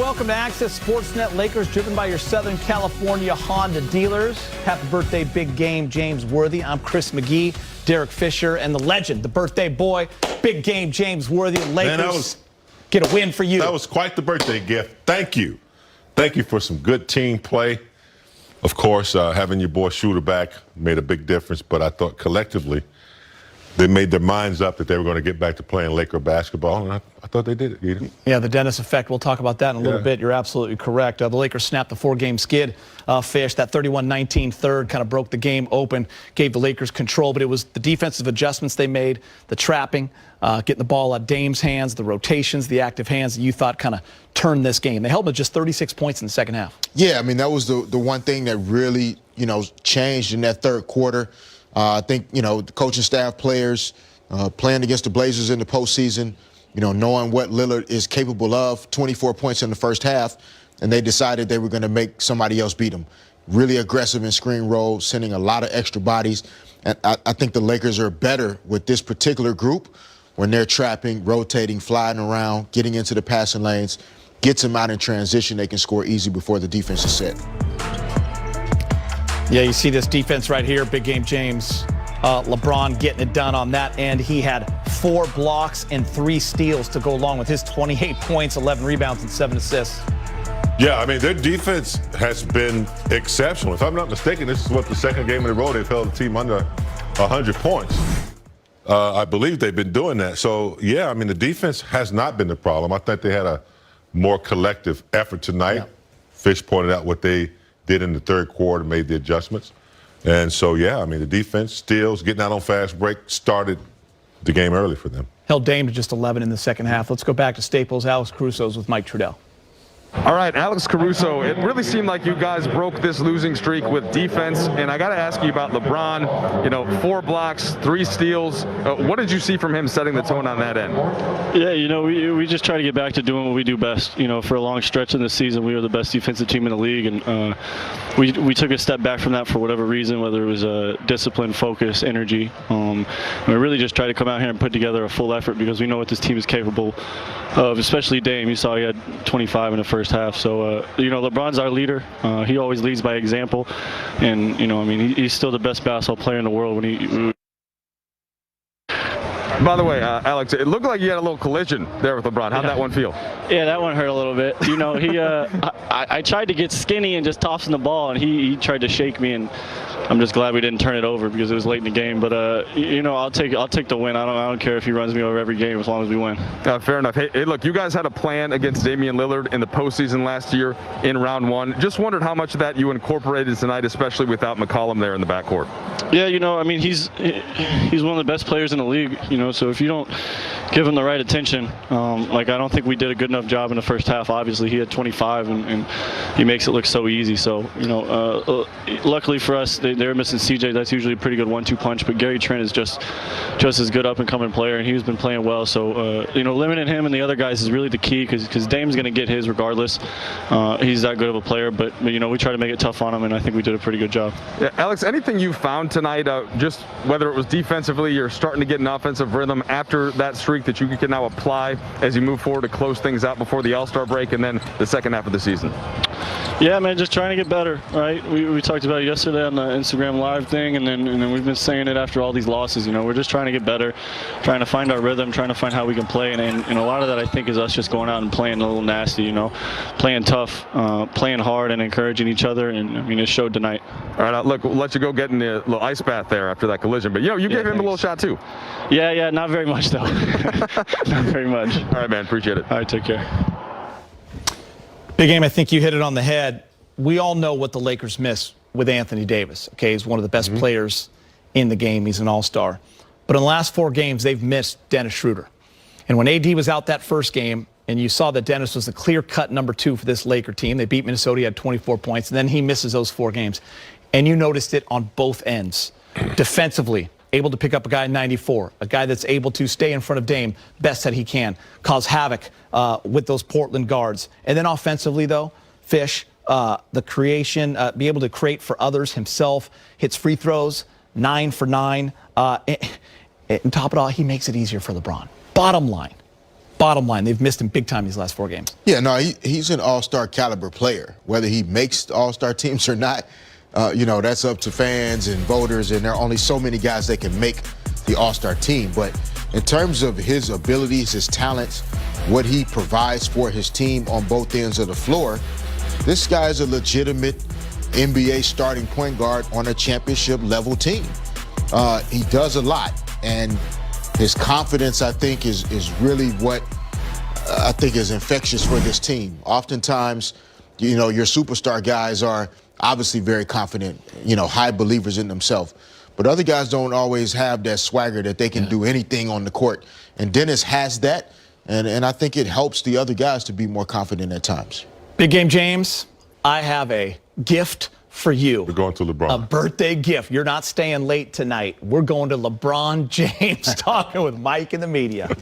welcome to Access Sportsnet. Lakers driven by your Southern California Honda dealers. Happy birthday, big game, James Worthy. I'm Chris McGee, Derek Fisher, and the legend, the birthday boy, big game, James Worthy. Lakers get a win for you. That was quite the birthday gift. Thank you. Thank you for some good team play. Of course, having your boy Shooter back made a big difference, but I thought collectively they made their minds up that they were going to get back to playing Laker basketball, and I thought they did it, Edie. Yeah, the Dennis effect. We'll talk about that in a little bit. You're absolutely correct. The Lakers snapped the four-game skid. Fish, that 31-19 third kind of broke the game open, gave the Lakers control, but it was the defensive adjustments they made, the trapping, getting the ball at Dame's hands, the rotations, the active hands that you thought kind of turned this game. They held them to just 36 points in the second half. Yeah, I mean, that was the one thing that really, changed in that third quarter. I think, the coaching staff, players playing against the Blazers in the postseason, knowing what Lillard is capable of, 24 points in the first half, and they decided they were going to make somebody else beat them. Really aggressive in screen roll, sending a lot of extra bodies. And I think the Lakers are better with this particular group when they're trapping, rotating, flying around, getting into the passing lanes, gets them out in transition. They can score easy before the defense is set. Yeah, you see this defense right here, big game James. LeBron getting it done on that end. He had 4 blocks and 3 steals to go along with his 28 points, 11 rebounds, and 7 assists. Yeah, I mean, their defense has been exceptional. If I'm not mistaken, this is what the second game in a row they've held the team under 100 points. I believe they've been doing that. So, yeah, I mean, the defense has not been the problem. I think they had a more collective effort tonight. Yeah. Fish pointed out what they did in the third quarter, made the adjustments. And so, yeah, I mean, the defense, steals, getting out on fast break, started the game early for them. Held Dame to just 11 in the second half. Let's go back to Staples. Alex Caruso's with Mike Trudell. All right, Alex Caruso, it really seemed like you guys broke this losing streak with defense, and I got to ask you about LeBron, 4 blocks, 3 steals. What did you see from him setting the tone on that end? Yeah, we just try to get back to doing what we do best. For a long stretch in the season, we were the best defensive team in the league, and we took a step back from that for whatever reason, whether it was discipline, focus, energy. We really just tried to come out here and put together a full effort because we know what this team is capable of, especially Dame. You saw he had 25 in the first half. So, LeBron's our leader. He always leads by example. And, he's still the best basketball player in the world when he... By the way, Alex, it looked like you had a little collision there with LeBron. How'd that one feel? Yeah, that one hurt a little bit. I tried to get skinny and just toss him the ball, and he tried to shake me, and I'm just glad we didn't turn it over because it was late in the game. But I'll take the win. I don't care if he runs me over every game as long as we win. Fair enough. Hey, look, you guys had a plan against Damian Lillard in the postseason last year in round 1. Just wondered how much of that you incorporated tonight, especially without McCollum there in the backcourt. Yeah, he's one of the best players in the league. So if you don't give him the right attention, I don't think we did a good enough job in the first half. Obviously, he had 25, and he makes it look so easy. So, luckily for us, they were missing CJ. That's usually a pretty good 1-2 punch. But Gary Trent is just as good up-and-coming player, and he's been playing well. So, limiting him and the other guys is really the key because Dame's going to get his regardless. He's that good of a player. But we try to make it tough on him, and I think we did a pretty good job. Yeah, Alex, anything you found tonight, just whether it was defensively, you're starting to get an offensive rhythm after that streak that you can now apply as you move forward to close things out before the All-Star break and then the second half of the season? Yeah, man, just trying to get better, right? We talked about it yesterday on the Instagram Live thing, and then we've been saying it after all these losses. We're just trying to get better, trying to find our rhythm, trying to find how we can play, and a lot of that I think is us just going out and playing a little nasty, playing tough, playing hard, and encouraging each other, and it showed tonight. All right, look, we'll let you go get in the little ice bath there after that collision, but you gave him a little shot too. Yeah, not very much though. Not very much. All right, man, appreciate it. All right, take care. Big game, I think you hit it on the head. We all know what the Lakers miss with Anthony Davis. Okay, he's one of the best players in the game. He's an all-star. But in the last 4 games, they've missed Dennis Schroeder. And when AD was out that first game, and you saw that Dennis was the clear-cut number 2 for this Laker team. They beat Minnesota, he had 24 points, and then he misses those 4 games. And you noticed it on both ends. Defensively, able to pick up a guy in 94, a guy that's able to stay in front of Dame best that he can, cause havoc with those Portland guards. And then offensively, though, Fish, the creation, be able to create for others himself, hits free throws, 9 for 9. And top it all, he makes it easier for LeBron. Bottom line, bottom line, they've missed him big time these last 4 games. Yeah, no, he's an all-star caliber player. Whether he makes all-star teams or not, that's up to fans and voters, and there are only so many guys that can make the all-star team. But in terms of his abilities, his talents, what he provides for his team on both ends of the floor, this guy is a legitimate NBA starting point guard on a championship-level team. He does a lot, and his confidence, I think, is really what I think is infectious for this team. Oftentimes, your superstar guys are obviously very confident, high believers in themselves. But other guys don't always have that swagger that they can do anything on the court. And Dennis has that, and I think it helps the other guys to be more confident at times. Big Game James, I have a gift for you. We're going to LeBron. A birthday gift. You're not staying late tonight. We're going to LeBron James talking with Mike in the media.